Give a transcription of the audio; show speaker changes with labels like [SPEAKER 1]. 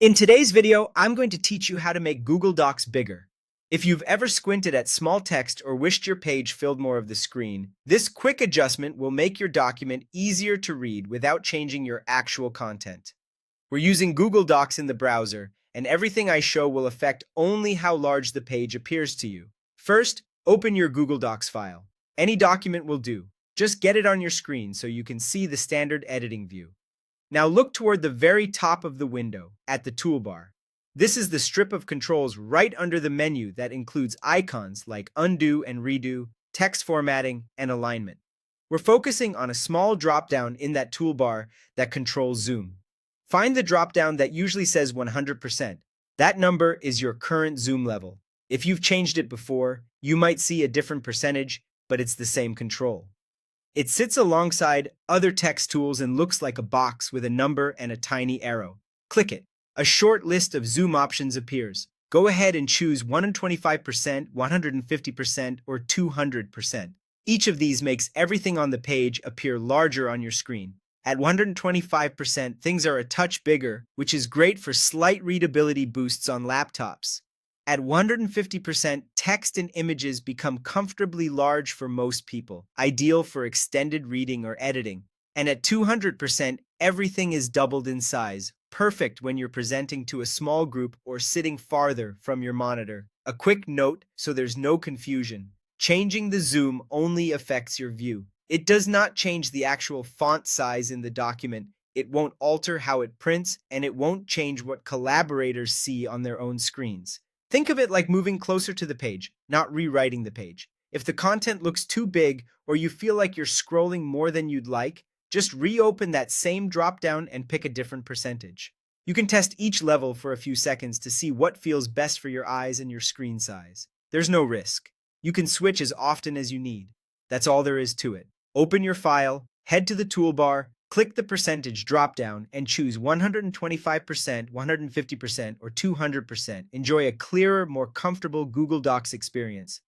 [SPEAKER 1] In today's video, I'm going to teach you how to make Google Docs bigger. If you've ever squinted at small text or wished your page filled more of the screen, this quick adjustment will make your document easier to read without changing your actual content. We're using Google Docs in the browser, and everything I show will affect only how large the page appears to you. First, open your Google Docs file. Any document will do. Just get it on your screen so you can see the standard editing view. Now look toward the very top of the window, at the toolbar. This is the strip of controls right under the menu that includes icons like undo and redo, text formatting, and alignment. We're focusing on a small dropdown in that toolbar that controls zoom. Find the dropdown that usually says 100%. That number is your current zoom level. If you've changed it before, you might see a different percentage, but it's the same control. It sits alongside other text tools and looks like a box with a number and a tiny arrow. Click it. A short list of zoom options appears. Go ahead and choose 125%, 150%, or 200%. Each of these makes everything on the page appear larger on your screen. At 125%, things are a touch bigger, which is great for slight readability boosts on laptops. At 150%, text and images become comfortably large for most people, ideal for extended reading or editing. And at 200%, everything is doubled in size, perfect when you're presenting to a small group or sitting farther from your monitor. A quick note so there's no confusion. Changing the zoom only affects your view. It does not change the actual font size in the document. It won't alter how it prints, and it won't change what collaborators see on their own screens. Think of it like moving closer to the page, not rewriting the page. If the content looks too big or you feel like you're scrolling more than you'd like, just reopen that same dropdown and pick a different percentage. You can test each level for a few seconds to see what feels best for your eyes and your screen size. There's no risk. You can switch as often as you need. That's all there is to it. Open your file, head to the toolbar, click the percentage dropdown, and choose 125%, 150%, or 200%. Enjoy a clearer, more comfortable Google Docs experience.